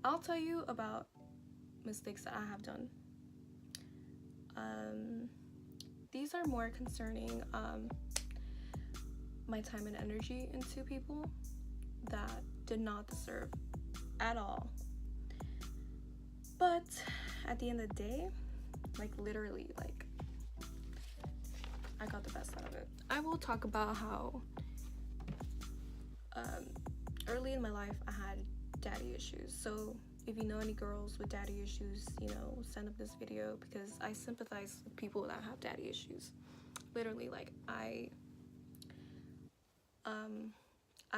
I'll tell you about mistakes that I have done. These are more concerning my time and energy into people that did not deserve at all. But at the end of the day, like literally, like I got the best out of it. I will talk about how early in my life I had daddy issues. So if you know any girls with daddy issues, send up this video because I sympathize with people that have daddy issues. Literally, like I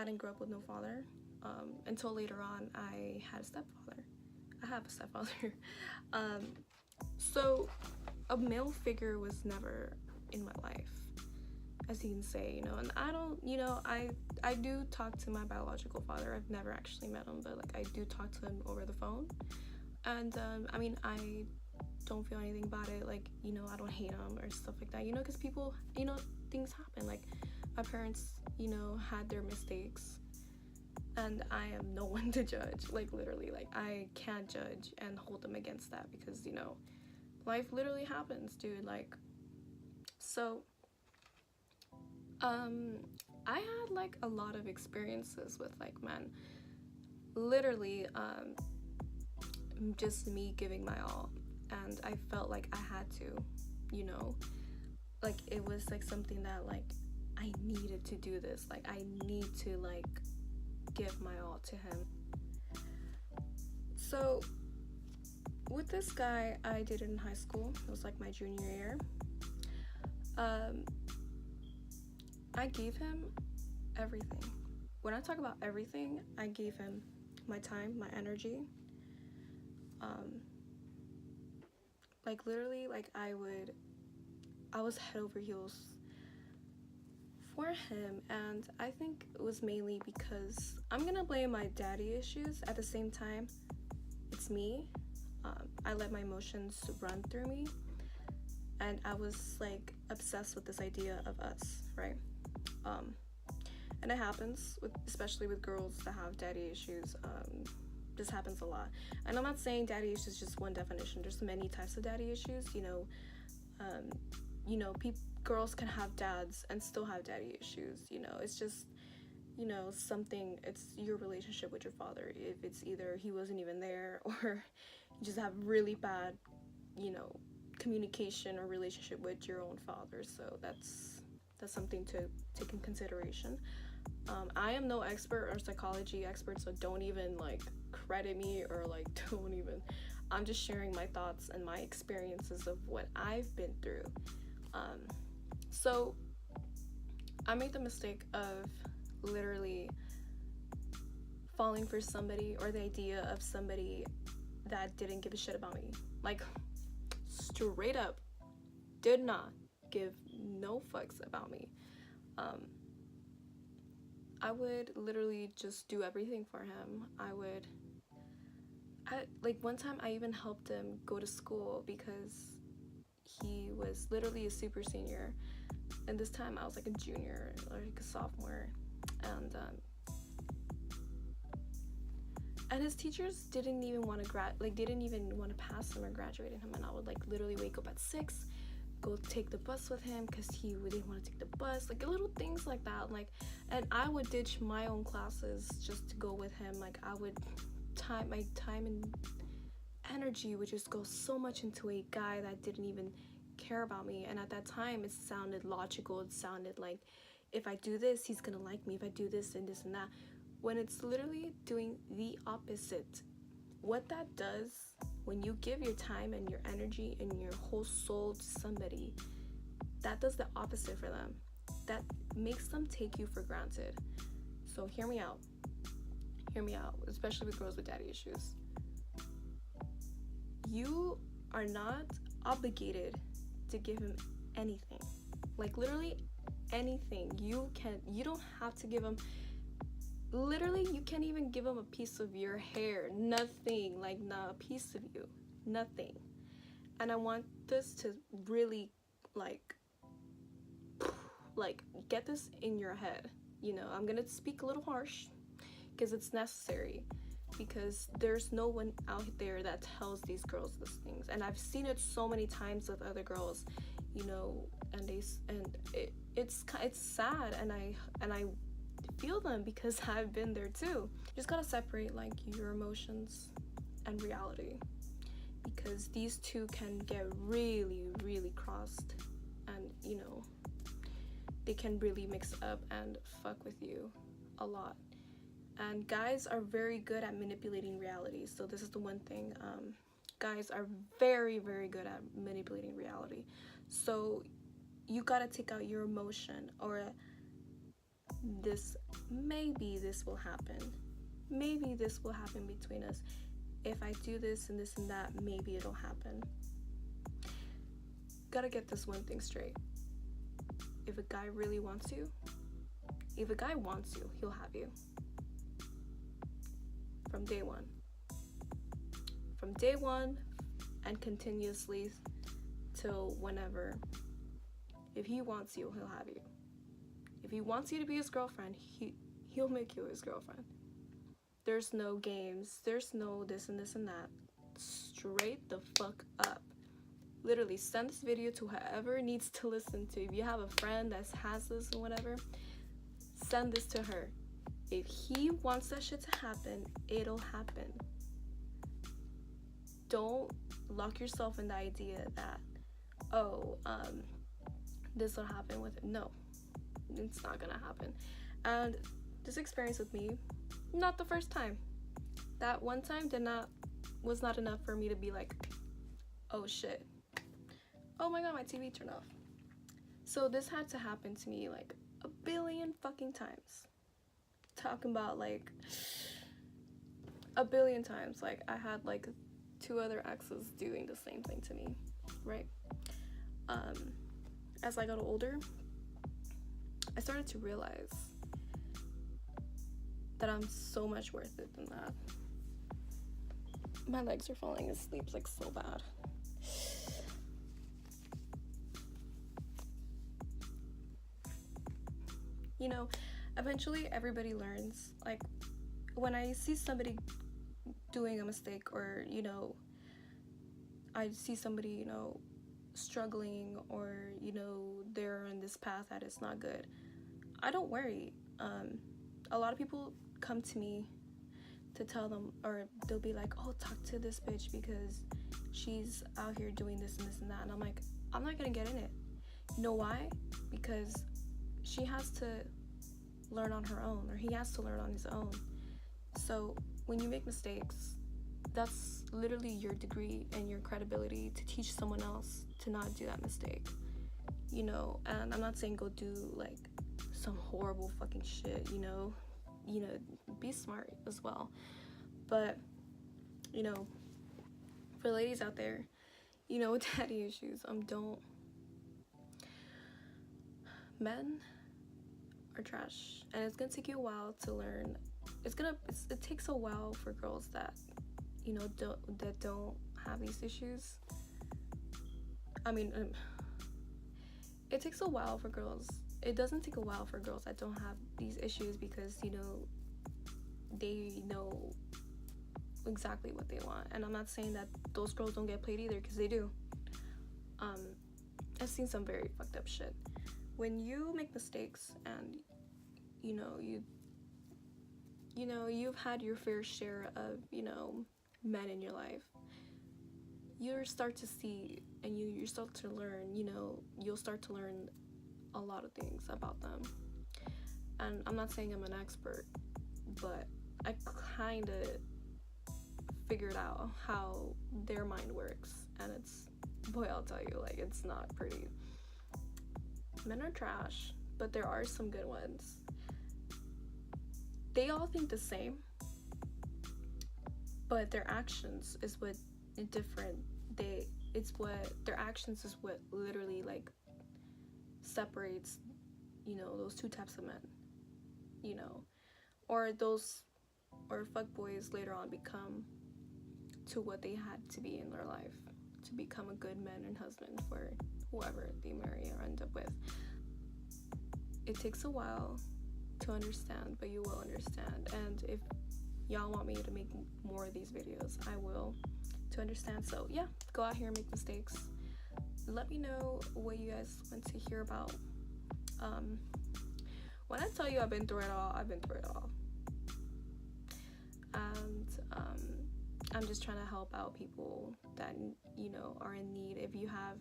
didn't grow up with no father until later on. I had a stepfather. I have a stepfather. So a male figure was never in my life, as you can say, and I don't, I do talk to my biological father. I've never actually met him, but like I do talk to him over the phone. And I mean, I don't feel anything about it. Like, I don't hate him or stuff like that, because people, things happen. Like my parents, had their mistakes, and I am no one to judge. Like literally, like I can't judge and hold them against that because, life literally happens, dude. Like, so I had like a lot of experiences with like men. Literally, just me giving my all, and I felt like I had to, like it was like something that like I needed to do this. Like I need to like give my all to him. So with this guy, I did it in high school. It was like my junior year. I gave him everything. When I talk about everything, I gave him my time, my energy. Like literally, like I was head over heels for him, and I think it was mainly because I'm gonna blame my daddy issues. At the same time, it's me. I let my emotions run through me, and I was like obsessed with this idea of us, right? And it happens especially with girls that have daddy issues. This happens a lot, and I'm not saying daddy issues is just one definition. There's many types of daddy issues. Girls can have dads and still have daddy issues. It's just something. It's your relationship with your father. If it's either he wasn't even there, or you just have really bad communication or relationship with your own father. So that's something to take in consideration. I am no expert or psychology expert, so don't even like credit me or like don't even. I'm just sharing my thoughts and my experiences of what I've been through. So I made the mistake of literally falling for somebody, or the idea of somebody that didn't give a shit about me. Like straight up did not give no fucks about me. I would literally just do everything for him. Like one time I even helped him go to school because he was literally a super senior, and this time I was like a junior or like a sophomore, and his teachers didn't even want to didn't even want to pass him or graduate him, and I would like literally wake up at 6, go take the bus with him because he didn't want to take the bus, like little things like that. Like, and I would ditch my own classes just to go with him. Like I would my time and energy would just go so much into a guy that didn't even care about me. And at that time it sounded logical. It sounded like, if I do this, he's gonna like me, if I do this and this and that, when it's literally doing the opposite. What that does, when you give your time and your energy and your whole soul to somebody, that does the opposite for them. That makes them take you for granted. So hear me out, especially with girls with daddy issues. You are not obligated to give him anything. Like literally anything. You don't have to give him, literally you can't even give him a piece of your hair. Nothing. Like not a piece of you. Nothing. And I want this to really like get this in your head. I'm gonna speak a little harsh because it's necessary. because there's no one out there that tells these girls these things. And I've seen it so many times with other girls, you know, and it's sad, and I feel them because I've been there too. You just gotta separate like your emotions and reality, because these two can get really crossed, and you know, they can really mix up and fuck with you a lot. And guys are very good at manipulating reality. So this is the one thing, guys are very good at manipulating reality. So you gotta take out your emotion, or maybe this will happen, maybe this will happen between us. If I do this and this and that, maybe it'll happen. Gotta get this one thing straight. If a guy really wants you, if a guy wants you, he'll have you. From day one. From day one and continuously till whenever. If he wants you, he'll have you. If he wants you to be his girlfriend, he'll make you his girlfriend. There's no games. There's no this and this and that. Straight the fuck up. Literally, send this video to whoever needs to listen to. If you have a friend that has this or whatever, send this to her. If he wants that shit to happen, it'll happen. Don't lock yourself in the idea that, this will happen with it. No, it's not gonna happen. And this experience with me, not the first time. That one time was not enough for me to be like, oh shit. Oh my god, my TV turned off. So this had to happen to me like a billion fucking times. Talking about like a billion times. Like I had like 2 other exes doing the same thing to me, right? As I got older, I started to realize that I'm so much worth it than that. My legs are falling asleep like so bad. You know, eventually everybody learns. Like when I see somebody doing a mistake, or you know, I see somebody, you know, struggling, or you know, they're on this path that is not good, I don't worry. A lot of people come to me to tell them, or they'll be like, oh, talk to this bitch because she's out here doing this and this and that, and I'm like, I'm not gonna get in it. You know why? Because she has to learn on her own, or he has to learn on his own. So when you make mistakes, that's literally your degree and your credibility to teach someone else to not do that mistake, you know. And I'm not saying go do like some horrible fucking shit, you know, be smart as well. But you know, for ladies out there, you know, with daddy issues, don't. Men are trash, and it's gonna take you a while to learn. It takes a while for girls that, you know, don't have these issues. I mean, it takes a while for girls. It doesn't take a while for girls that don't have these issues, because you know, they know exactly what they want. And I'm not saying that those girls don't get played either, because they do. I've seen some very fucked up shit. When you make mistakes, and you know, you've had your fair share of, you know, men in your life, you start to see, and you start to learn, you know, you'll start to learn a lot of things about them. And I'm not saying I'm an expert, but I kind of figured out how their mind works, and it's, boy, I'll tell you, like, it's not pretty. Men are trash, but there are some good ones. They all think the same, but their actions is what different. Their actions is what literally like separates, you know, those 2 types of men, you know, or fuckboys later on become to what they had to be in their life to become a good man and husband for whoever they marry or end up with. It takes a while to understand, but you will understand. And if y'all want me to make more of these videos, I will, to understand. So yeah, go out here and make mistakes. Let me know what you guys want to hear about. When I tell you I've been through it all, I've been through it all. And I'm just trying to help out people that, you know, are in need. If you have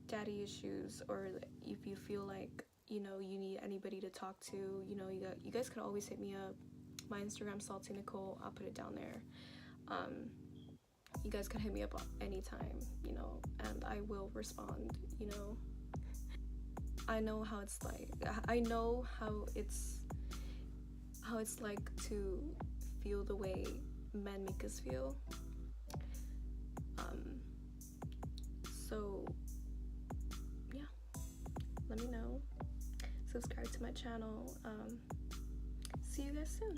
daddy issues, or if you feel like, you know, you need anybody to talk to, you know, you guys can always hit me up. My Instagram, Salty Nicole, I'll put it down there. You guys can hit me up anytime, you know, and I will respond, you know. I know how it's like. I know how it's like to feel the way men make us feel. So yeah, let me know. Subscribe to my channel. See you guys soon.